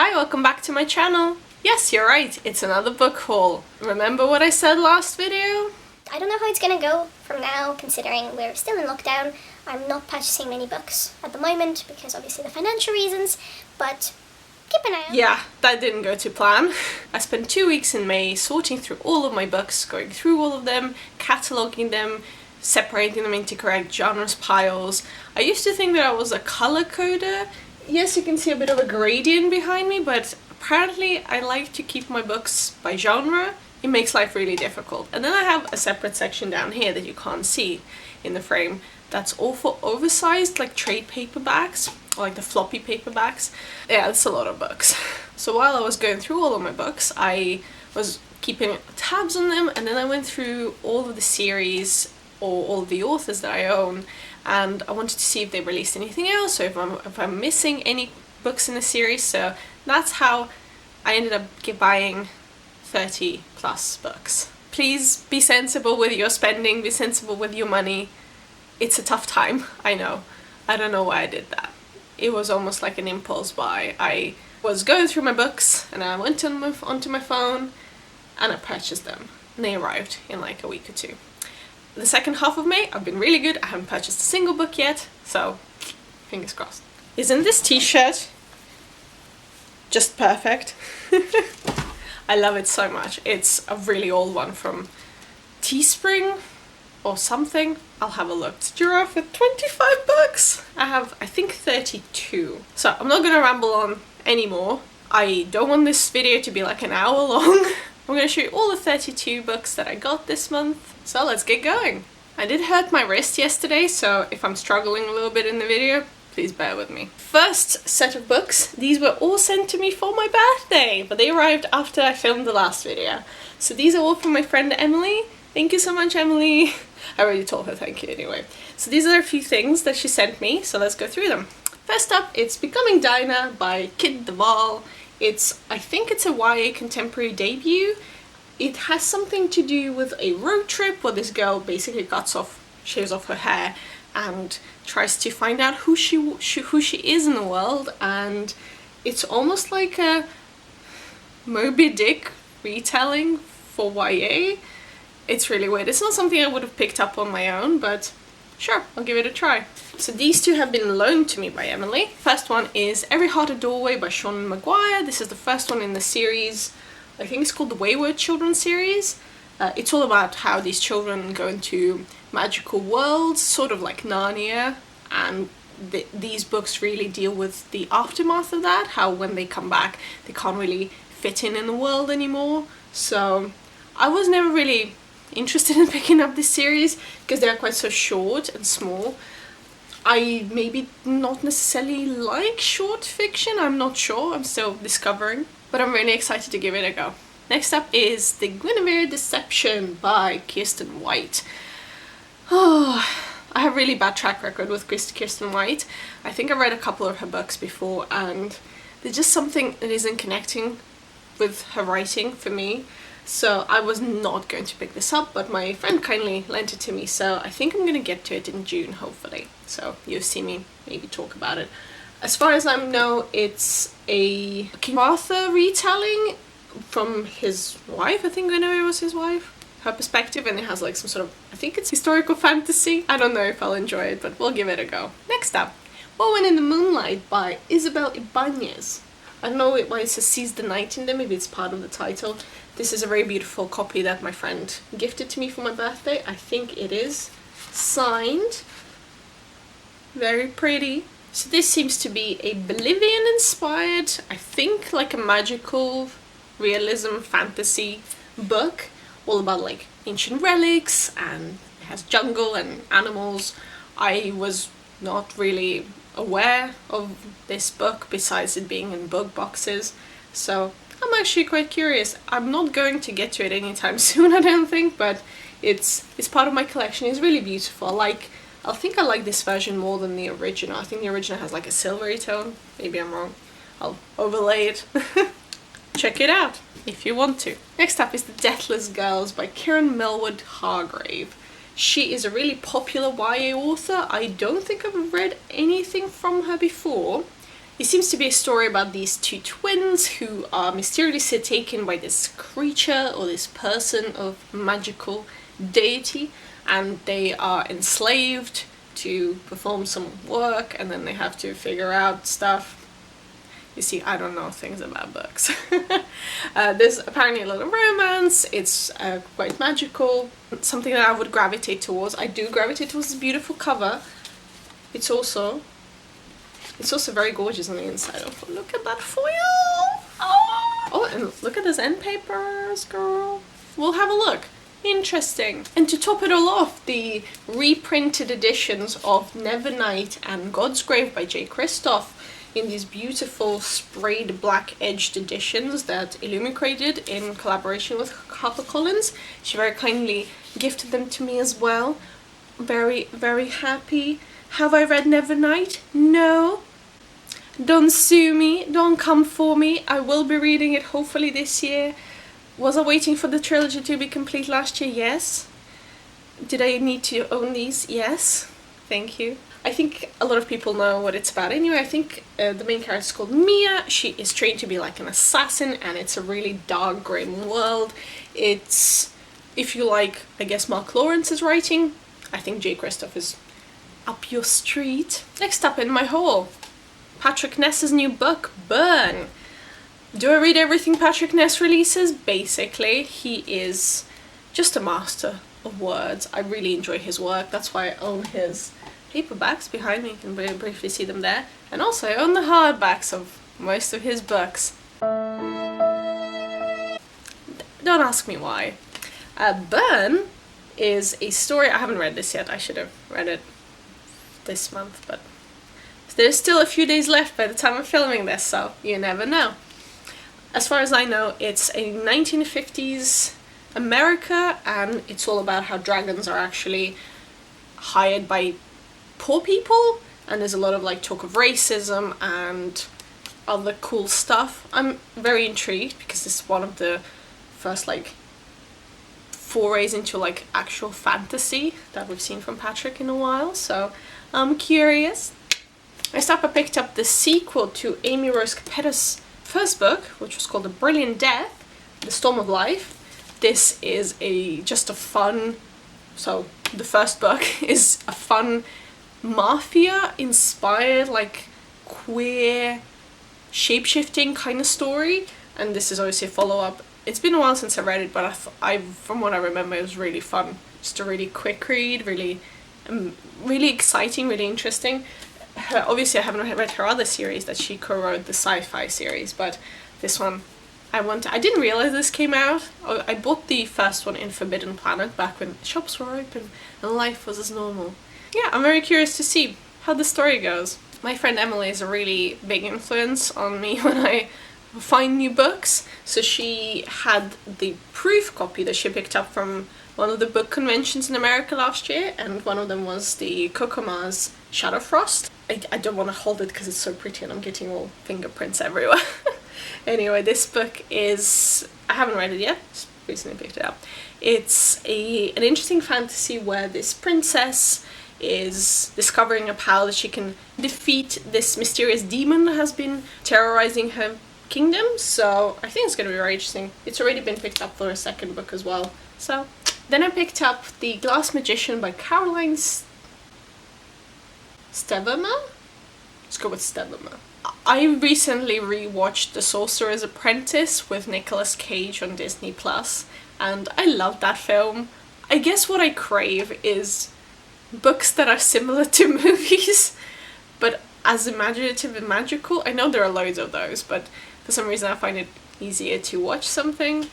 Hi, welcome back to my channel. Yes, you're right, it's another book haul. Remember what I said last video? I don't know how it's gonna go from now, considering we're still in lockdown. I'm not purchasing many books at the moment because obviously the financial reasons, but keep an eye out. Yeah, that didn't go to plan. I spent 2 weeks in May sorting through all of my books, going through all of them, cataloguing them, separating them into correct genres piles. I used to think that I was a color coder. Yes, you can see a bit of a gradient behind me, but apparently I like to keep my books by genre. It makes life really difficult. And then I have a separate section down here that you can't see in the frame that's all for oversized like trade paperbacks, or like the floppy paperbacks. Yeah, it's a lot of books. So while I was going through all of my books, I was keeping tabs on them, and then I went through all of the series or all of the authors that I own, and I wanted to see if they released anything else, or if I'm missing any books in the series. So that's how I ended up buying 30 plus books. Please be sensible with your spending, be sensible with your money. It's a tough time, I know. I don't know why I did that. It was almost like an impulse buy. I was going through my books and I went onto my phone and I purchased them. And they arrived in like a week or two. The second half of May, I've been really good. I haven't purchased a single book yet, so fingers crossed. Isn't this t-shirt just perfect? I love it so much. It's a really old one from Teespring or something. I'll have a look. It's giraffe with 25 books. I have, I think, 32. So I'm not gonna ramble on anymore. I don't want this video to be like an hour long. I'm gonna show you all the 32 books that I got this month. So let's get going. I did hurt my wrist yesterday, so if I'm struggling a little bit in the video, please bear with me. First set of books, these were all sent to me for my birthday, but they arrived after I filmed the last video. So these are all from my friend Emily. Thank you so much, Emily. I already told her thank you anyway. So these are a few things that she sent me, so let's go through them. First up, it's Becoming Dinah by Kit Duvall. I think it's a YA contemporary debut. It has something to do with a road trip where this girl basically shaves off her hair and tries to find out who she is in the world, and it's almost like a Moby Dick retelling for YA. It's really weird. It's not something I would have picked up on my own, but sure, I'll give it a try. So these two have been loaned to me by Emily. First one is Every Heart a Doorway by Sean Maguire. This is the first one in the series. I think it's called the Wayward Children series. It's all about how these children go into magical worlds, sort of like Narnia, and these books really deal with the aftermath of that, how when they come back they can't really fit in the world anymore. So I was never really interested in picking up this series because they are quite so short and small. I maybe not necessarily like short fiction, I'm not sure, I'm still discovering, but I'm really excited to give it a go. Next up is The Guinevere Deception by Kirsten White. Oh, I have a really bad track record with Kirsten White. I think I read a couple of her books before and there's just something that isn't connecting with her writing for me. So I was not going to pick this up, but my friend kindly lent it to me, so I think I'm gonna get to it in June, hopefully. So you'll see me maybe talk about it. As far as I know, it's a King Arthur retelling from his wife. I think I know it was his wife. Her perspective, and it has like some sort of, I think it's historical fantasy. I don't know if I'll enjoy it, but we'll give it a go. Next up, Woman in the Moonlight by Isabel Ibanez. I don't know why it says Seize the Night in there, maybe it's part of the title. This is a very beautiful copy that my friend gifted to me for my birthday. I think it is signed. Very pretty. So this seems to be a Bolivian inspired, I think like a magical realism fantasy book, all about like ancient relics, and it has jungle and animals. I was not really aware of this book besides it being in book boxes, so I'm actually quite curious. I'm not going to get to it anytime soon, I don't think, but it's part of my collection. It's really beautiful. I think I like this version more than the original. I think the original has like a silvery tone. Maybe I'm wrong. I'll overlay it. Check it out if you want to. Next up is The Deathless Girls by Kieran Millward Hargrave. She is a really popular YA author. I don't think I've read anything from her before. It seems to be a story about these two twins who are mysteriously taken by this creature or this person of magical deity, and they are enslaved to perform some work, and then they have to figure out stuff. You see, I don't know things about books. There's apparently a lot of romance, it's quite magical, something that I would gravitate towards. I do gravitate towards this beautiful cover. It's also very gorgeous on the inside. Oh, look at that foil! Oh, and look at those end papers, girl. We'll have a look. Interesting. And to top it all off, the reprinted editions of Nevernight and God's Grave by J. Kristoff in these beautiful sprayed black edged editions that Illumi created in collaboration with HarperCollins. She very kindly gifted them to me as well. Very, very happy. Have I read Nevernight? No. Don't sue me, don't come for me. I will be reading it hopefully this year. Was I waiting for the trilogy to be complete last year? Yes. Did I need to own these? Yes. Thank you. I think a lot of people know what it's about anyway. I think the main character is called Mia. She is trained to be like an assassin, and it's a really dark, grim world. It's, if you like, I guess, Mark Lawrence's writing, I think J. Kristoff is up your street. Next up in my haul, Patrick Ness's new book, Burn. Do I read everything Patrick Ness releases? Basically. He is just a master of words. I really enjoy his work. That's why I own his paperbacks behind me. You can very briefly see them there. And also I own the hardbacks of most of his books. Don't ask me why. Burn is a story. I haven't read this yet. I should have read it this month, but there's still a few days left by the time I'm filming this, so you never know. As far as I know, it's a 1950s America, and it's all about how dragons are actually hired by poor people, and there's a lot of like talk of racism and other cool stuff. I'm very intrigued because this is one of the first like forays into like actual fantasy that we've seen from Patrick in a while, so I'm curious. Next up, I picked up the sequel to Amy Rose Capetta's first book, which was called A Brilliant Death, The Storm of Life. This is just a fun, so the first book is a fun mafia-inspired, like queer, shape-shifting kind of story, and this is obviously a follow-up. It's been a while since I read it, but from what I remember, it was really fun. Just a really quick read, really exciting, really interesting. Obviously I haven't read her other series that she co-wrote, the sci-fi series, but this one I didn't realize this came out. I bought the first one in Forbidden Planet back when shops were open and life was as normal. Yeah, I'm very curious to see how the story goes. My friend Emily is a really big influence on me when I find new books, so she had the proof copy that she picked up from one of the book conventions in America last year, and one of them was the Kokoma's Shadowfrost. I don't want to hold it because it's so pretty and I'm getting all fingerprints everywhere. Anyway, this book is, I haven't read it yet, just recently picked it up. It's an interesting fantasy where this princess is discovering a power that she can defeat this mysterious demon that has been terrorizing her kingdom, so I think it's going to be very interesting. It's already been picked up for a second book as well. So then I picked up The Glass Magician by Caroline Stevermer? Let's go with Stevermer. I recently rewatched The Sorcerer's Apprentice with Nicolas Cage on Disney+, and I loved that film. I guess what I crave is books that are similar to movies, but as imaginative and magical. I know there are loads of those, but for some reason I find it easier to watch something.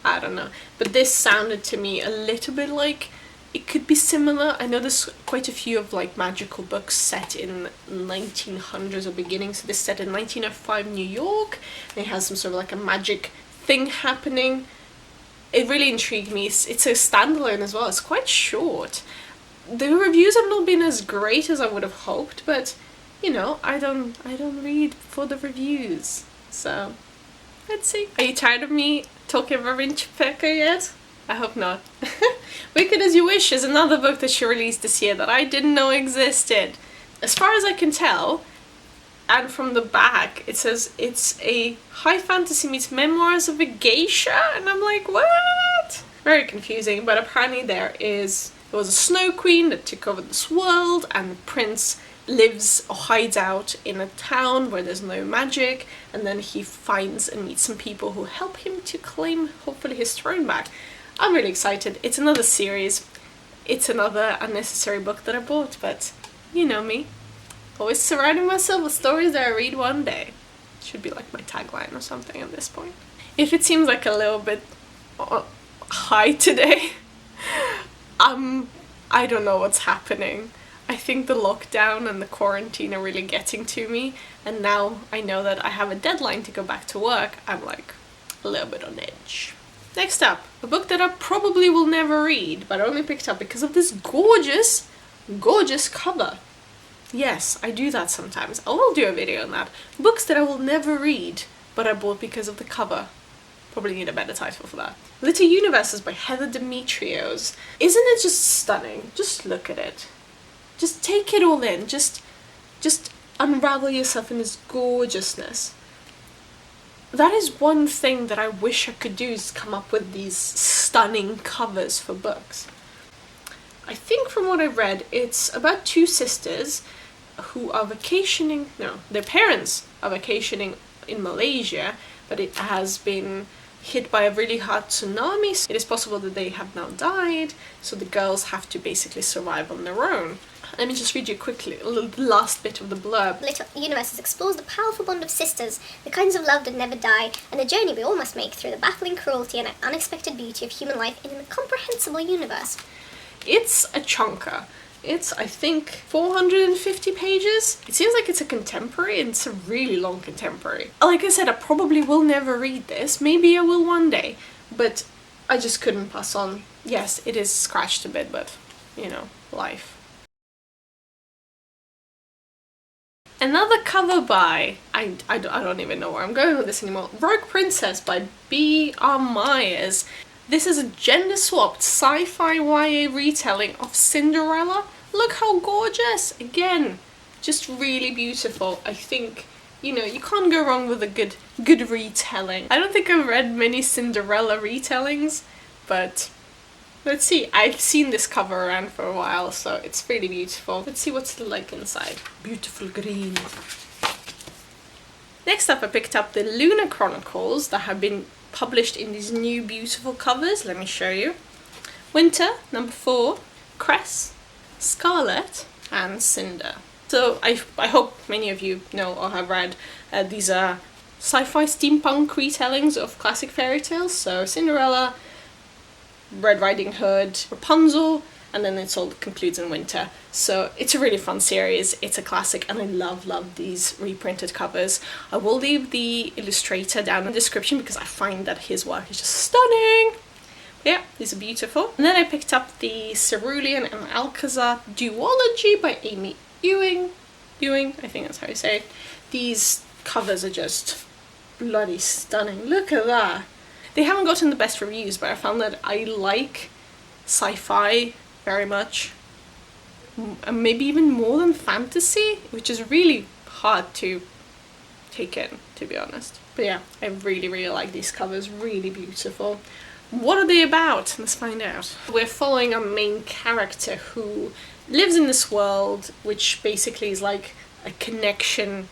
I don't know. But this sounded to me a little bit like it could be similar. I know there's quite a few of like magical books set in 1900s or beginning. So this is set in 1905 New York. And it has some sort of like a magic thing happening. It really intrigued me. It's a standalone as well. It's quite short. The reviews have not been as great as I would have hoped, but you know, I don't read for the reviews. So let's see. Are you tired of me talking about Rinchpeka yet? I hope not. Wicked as You Wish is another book that she released this year that I didn't know existed. As far as I can tell, And from the back, it says it's a high fantasy meets memoirs of a geisha, and I'm like, what? Very confusing, but apparently there was a snow queen that took over this world, and the prince lives or hides out in a town where there's no magic, and then he finds and meets some people who help him to claim, hopefully, his throne back. I'm really excited. It's another series. It's another unnecessary book that I bought, but you know me. Always surrounding myself with stories that I read one day. Should be like my tagline or something at this point. If it seems like a little bit high today, I don't know what's happening. I think the lockdown and the quarantine are really getting to me, and now I know that I have a deadline to go back to work, I'm like a little bit on edge. Next up, a book that I probably will never read, but I only picked up because of this gorgeous, gorgeous cover. Yes, I do that sometimes. I will do a video on that. Books that I will never read, but I bought because of the cover. Probably need a better title for that. Little Universes by Heather Demetrios. Isn't it just stunning? Just look at it. Just take it all in. Just unravel yourself in this gorgeousness. That is one thing that I wish I could do, is come up with these stunning covers for books. I think from what I read, it's about two sisters who are vacationing, their parents are vacationing in Malaysia, but it has been hit by a really hard tsunami, so it is possible that they have now died, so the girls have to basically survive on their own. Let me just read you quickly the last bit of the blurb. Little Universes explores the powerful bond of sisters, the kinds of love that never die, and the journey we all must make through the baffling cruelty and unexpected beauty of human life in an incomprehensible universe. It's a chunker. It's, I think, 450 pages. It seems like it's a contemporary, and it's a really long contemporary. Like I said, I probably will never read this. Maybe I will one day, but I just couldn't pass on. Yes, it is scratched a bit, but, life. Another cover by, I don't even know where I'm going with this anymore, Rogue Princess by B.R. Myers. This is a gender-swapped sci-fi YA retelling of Cinderella. Look how gorgeous! Again, just really beautiful. I think, you can't go wrong with a good retelling. I don't think I've read many Cinderella retellings, but let's see. I've seen this cover around for a while, so it's really beautiful. Let's see what's like inside. Beautiful green. Next up, I picked up the Lunar Chronicles that have been published in these new beautiful covers. Let me show you. Winter, number 4, Cress, Scarlet, and Cinder. So I hope many of you know or have read these are sci-fi steampunk retellings of classic fairy tales. So Cinderella, Red Riding Hood, Rapunzel, and then it all concludes in winter. So it's a really fun series. It's a classic, and I love these reprinted covers. I will leave the illustrator down in the description because I find that his work is just stunning. But yeah, these are beautiful. And then I picked up the Cerulean and Alcazar duology by Amy Ewing, I think that's how you say it. These covers are just bloody stunning. Look at that. They haven't gotten the best reviews, but I found that I like sci-fi very much. Maybe even more than fantasy, which is really hard to take in, to be honest. But yeah, I really like these covers. Really beautiful. What are they about? Let's find out. We're following a main character who lives in this world, which basically is like a connection,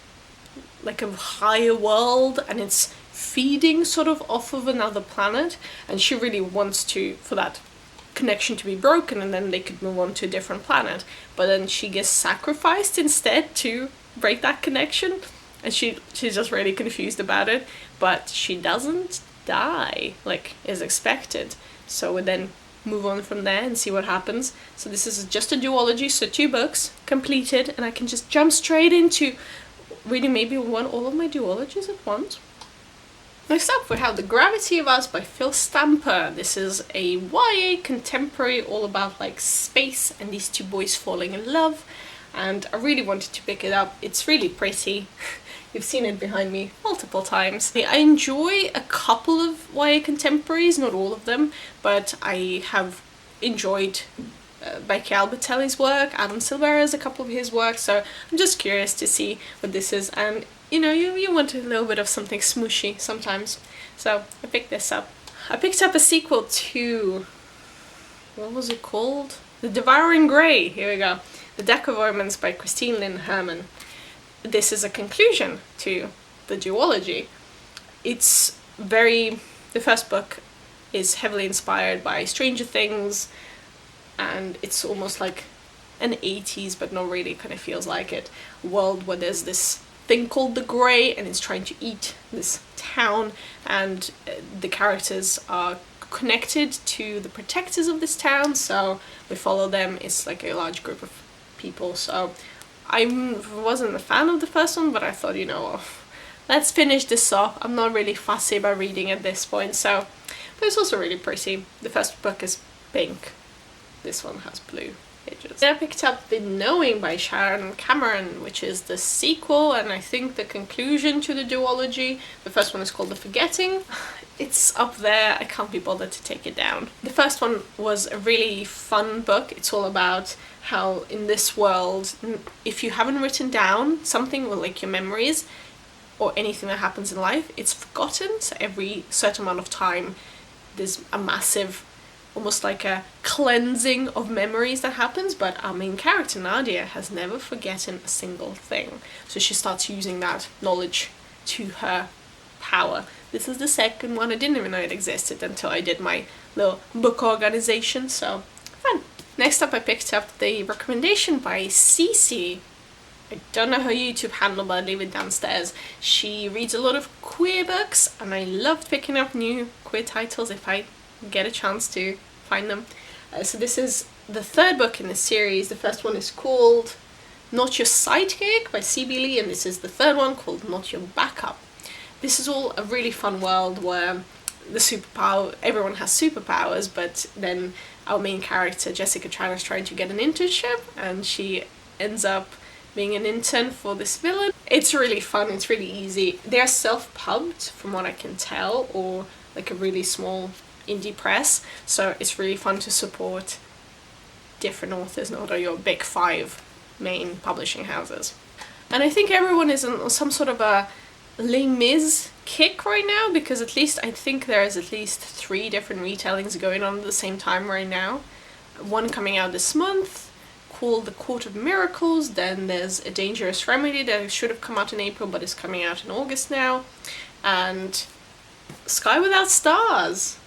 like a higher world, and it's feeding sort of off of another planet, and she really wants for that connection to be broken, and then they could move on to a different planet. But then she gets sacrificed instead to break that connection, and she's just really confused about it. But she doesn't die like is expected, so we then move on from there and see what happens. So this is just a duology, so 2 books completed, and I can just jump straight into reading maybe all of my duologies at once. Next up, we have The Gravity of Us by Phil Stamper. This is a YA contemporary all about like space and these 2 boys falling in love, and I really wanted to pick it up. It's really pretty. You've seen it behind me multiple times. I enjoy a couple of YA contemporaries, not all of them, but I have enjoyed Becky Albertelli's work, Adam Silvera has a couple of his work, so I'm just curious to see what this is, and you know, you want a little bit of something smooshy sometimes, so I picked this up. I picked up a sequel to, what was it called? The Devouring Grey, here we go. The Deck of Omens by Christine Lynn Herman. This is a conclusion to the duology. It's the first book is heavily inspired by Stranger Things, and it's almost like an 80s, but not really, kind of feels like it, world where there's this thing called the Grey, and it's trying to eat this town, and the characters are connected to the protectors of this town, so we follow them. It's like a large group of people, so I wasn't a fan of the first one, but I thought, you know, let's finish this off. I'm not really fussy about reading at this point, so, but it's also really pretty. The first book is pink, this one has blue pages. Then I picked up The Knowing by Sharon Cameron, which is the sequel and I think the conclusion to the duology. The first one is called The Forgetting. It's up there, I can't be bothered to take it down. The first one was a really fun book. It's all about how in this world, if you haven't written down something, or like your memories or anything that happens in life, it's forgotten. So every certain amount of time there's a massive, almost like a cleansing of memories that happens, but our main character, Nadia, has never forgotten a single thing. So she starts using that knowledge to her power. This is the second one. I didn't even know it existed until I did my little book organization, so fun. Next up I picked up the recommendation by Cece. I don't know her YouTube handle, but I leave it downstairs. She reads a lot of queer books, and I love picking up new queer titles if I get a chance to find them. So this is the third book in the series. The first one is called Not Your Sidekick by C.B. Lee, and this is the third one called Not Your Backup. This is all a really fun world where everyone has superpowers, but then our main character, Jessica Chan, is trying to get an internship, and she ends up being an intern for this villain. It's really fun, it's really easy. They're self-pubbed, from what I can tell, or like a really small indie press, so it's really fun to support different authors, not your big 5 main publishing houses. And I think everyone is on some sort of a Les Mis kick right now, because at least I think there's at least 3 different retellings going on at the same time right now. One coming out this month called The Court of Miracles, then there's A Dangerous Remedy that should have come out in April but is coming out in August now, and Sky Without Stars.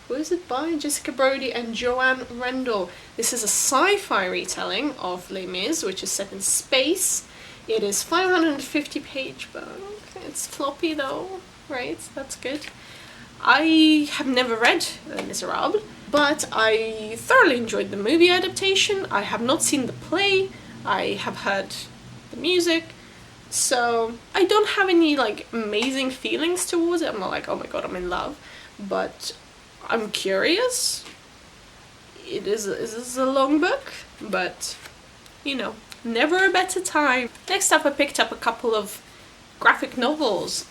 Who is it by? Jessica Brody and Joanne Rendell. This is a sci-fi retelling of Les Mis, which is set in space. It is 550 page book. It's floppy though, right? That's good. I have never read Les Miserables, but I thoroughly enjoyed the movie adaptation. I have not seen the play. I have heard the music. So I don't have any like amazing feelings towards it. I'm not like, oh my god, I'm in love. But I'm curious. It is a long book, but you know, never a better time. Next up I picked up a couple of graphic novels.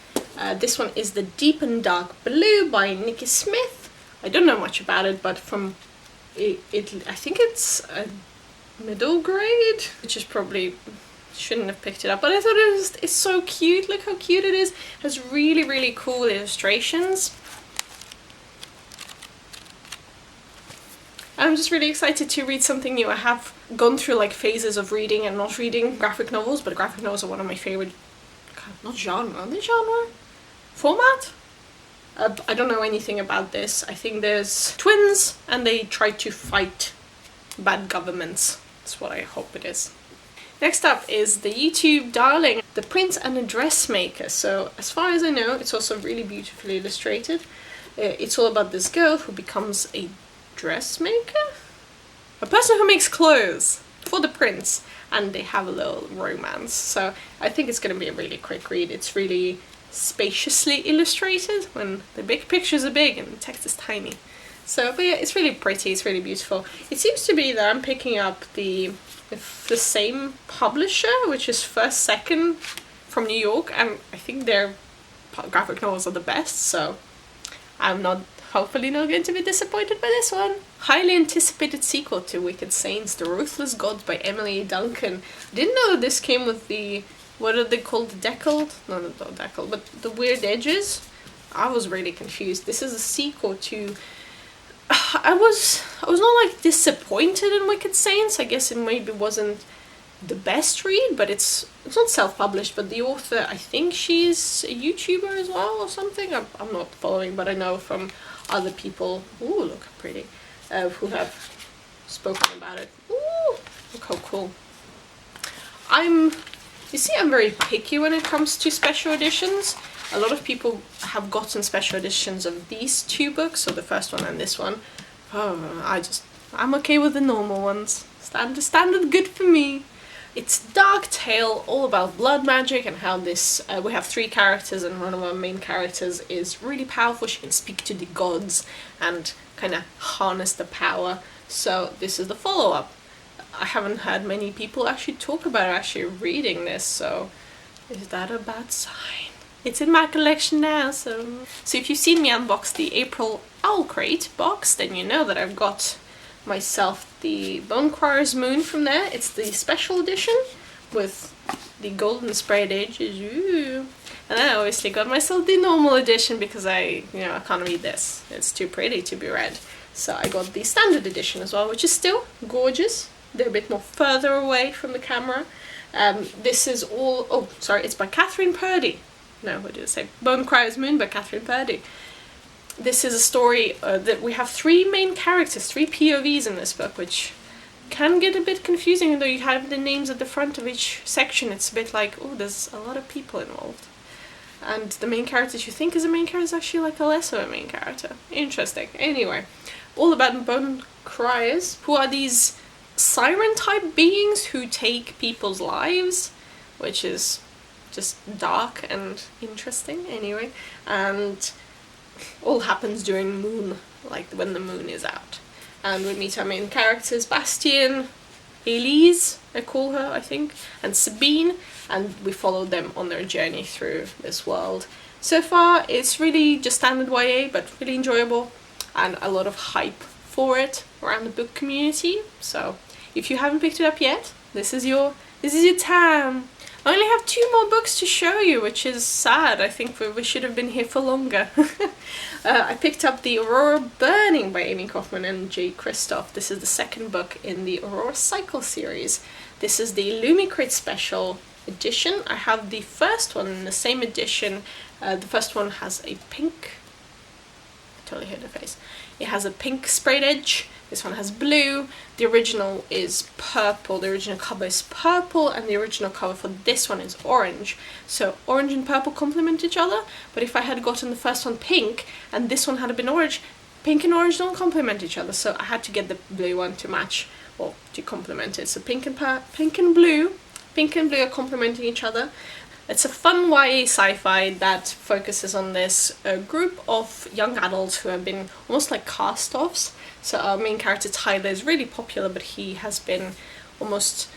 This one is The Deep and Dark Blue by Nikki Smith. I don't know much about it, but from it I think it's a middle grade, which is probably shouldn't have picked it up, but I thought it's so cute. Look how cute it is. It has really, really cool illustrations. I'm just really excited to read something new. I have gone through like phases of reading and not reading graphic novels, but graphic novels are one of my favorite, not genre, are they genre? Format? I don't know anything about this. I think there's twins and they try to fight bad governments. That's what I hope it is. Next up is the YouTube darling, The Prince and the Dressmaker. So as far as I know, it's also really beautifully illustrated. It's all about this girl who becomes a dressmaker? A person who makes clothes for the prince, and they have a little romance. So I think it's going to be a really quick read. It's really spaciously illustrated when the big pictures are big and the text is tiny. So, but yeah, it's really pretty, it's really beautiful. It seems to be that I'm picking up the same publisher, which is First Second from New York, and I think their graphic novels are the best, so I'm not hopefully not going to be disappointed by this one. Highly anticipated sequel to Wicked Saints, The Ruthless Gods by Emily A. Duncan. I didn't know this came with the, what are they called, the deckled? No, not deckled, but the weird edges. I was really confused. This is a sequel to... I was not like disappointed in Wicked Saints. I guess it maybe wasn't the best read, but it's not self-published, but the author, I think she's a YouTuber as well or something. I'm not following, but I know from other people, ooh, look how pretty, who have spoken about it. Ooh, look how cool. I'm very picky when it comes to special editions. A lot of people have gotten special editions of these two books, so the first one and this one. I'm okay with the normal ones. Standard good for me. It's Dark Tale, all about blood magic and how this, we have 3 characters and one of our main characters is really powerful. She can speak to the gods and kind of harness the power. So this is the follow-up. I haven't heard many people actually talk about actually reading this, so is that a bad sign? It's in my collection now, so if you've seen me unbox the April Owl Crate box, then you know that I've got myself the Bonecryer's Moon from there. It's the special edition with the golden sprayed edges. Ooh. And then I obviously got myself the normal edition because I can't read this. It's too pretty to be read. So I got the standard edition as well, which is still gorgeous. They're a bit more further away from the camera. This is all, oh sorry, it's by Catherine Purdy. No, what did I say? Bonecryer's Moon by Catherine Purdy. This is a story that we have 3 main characters, 3 POVs in this book, which can get a bit confusing, even though you have the names at the front of each section. It's a bit like, oh, there's a lot of people involved. And the main character you think is a main character is actually like a less of a main character. Interesting. Anyway, all about Bonecryers, who are these siren-type beings who take people's lives, which is just dark and interesting anyway, and all happens during moon, like when the moon is out. And we meet our main characters, Bastien, Elise, I call her, I think, and Sabine, and we follow them on their journey through this world. So far, it's really just standard YA, but really enjoyable, and a lot of hype for it around the book community. So if you haven't picked it up yet, this is your time. I only have 2 more books to show you, which is sad. I think we should have been here for longer. I picked up the Aurora Burning by Amy Kaufman and J. Kristoff. This is the 2nd book in the Aurora Cycle series. This is the Lumicrate Special edition. I have the first one in the same edition. The first one has a pink... I totally hit the face. It has a pink sprayed edge. This one has blue. The original is purple. The original cover is purple, and the original cover for this one is orange. So orange and purple complement each other, but if I had gotten the first one pink and this one had been orange, pink and orange don't complement each other, so I had to get the blue one to match, or to complement it. So pink and blue are complementing each other. It's a fun YA sci-fi that focuses on this group of young adults who have been almost like cast-offs. So our main character Tyler is really popular, but he has been almost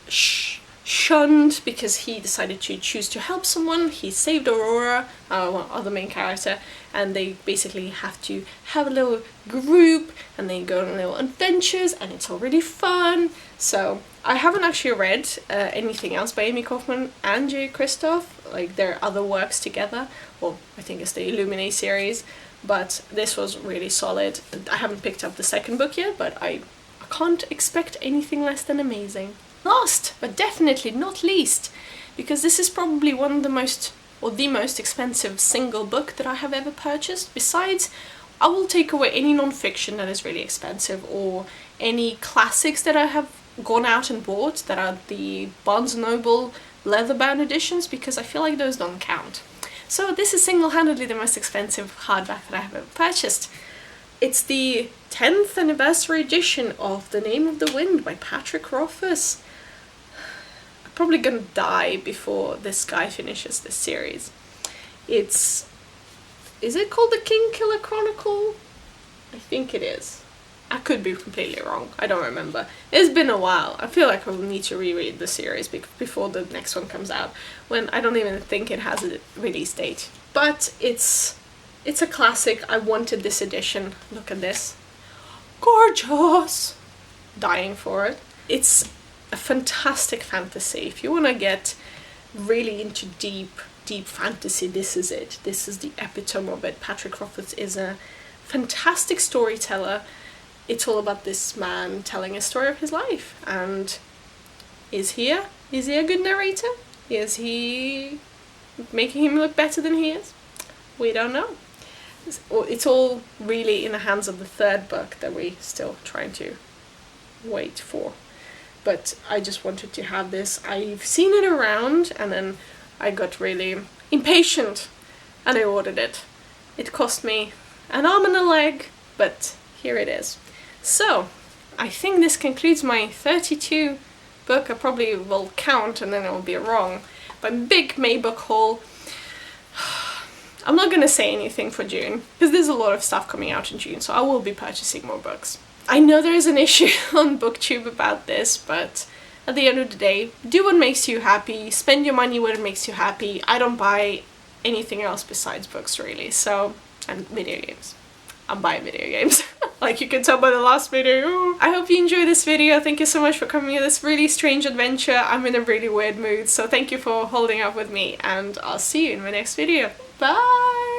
shunned because he decided to choose to help someone. He saved Aurora, our other main character, and they basically have to have a little group and they go on little adventures, and it's all really fun. So I haven't actually read anything else by Amy Kaufman and J. Kristoff, like their other works together, or I think it's the Illuminate series, but this was really solid. I haven't picked up the 2nd book yet, but I can't expect anything less than amazing. Last, but definitely not least, because this is probably one of the most, or the most expensive single book that I have ever purchased. Besides, I will take away any non-fiction that is really expensive, or any classics that I have gone out and bought that are the Barnes & Noble leather-bound editions, because I feel like those don't count. So this is single-handedly the most expensive hardback that I have ever purchased. It's the 10th anniversary edition of The Name of the Wind by Patrick Rothfuss. I'm probably gonna die before this guy finishes this series. Is it called The Kingkiller Chronicle? I think it is. I could be completely wrong. I don't remember. It's been a while. I feel like I will need to reread the series before the next one comes out, when I don't even think it has a release date. But it's It's a classic. I wanted this edition. Look at this. Gorgeous! Dying for it. It's a fantastic fantasy. If you want to get really into deep fantasy, this is it. This is the epitome of it. Patrick Rothfuss is a fantastic storyteller. It's all about this man telling a story of his life. And is he a good narrator? Is he making him look better than he is? We don't know. It's all really in the hands of the third book that we're still trying to wait for. But I just wanted to have this. I've seen it around and then I got really impatient and I ordered it. It cost me an arm and a leg, but here it is. So, I think this concludes my 32 book. I probably will count and then it will be wrong. But big May book haul. I'm not going to say anything for June, because there's a lot of stuff coming out in June, so I will be purchasing more books. I know there is an issue on BookTube about this, but at the end of the day, do what makes you happy, spend your money where it makes you happy. I don't buy anything else besides books, really, so, and video games. I'm buying video games, like you can tell by the last video. I hope you enjoyed this video. Thank you so much for coming on this really strange adventure. I'm in a really weird mood, so thank you for holding up with me, and I'll see you in my next video. Bye!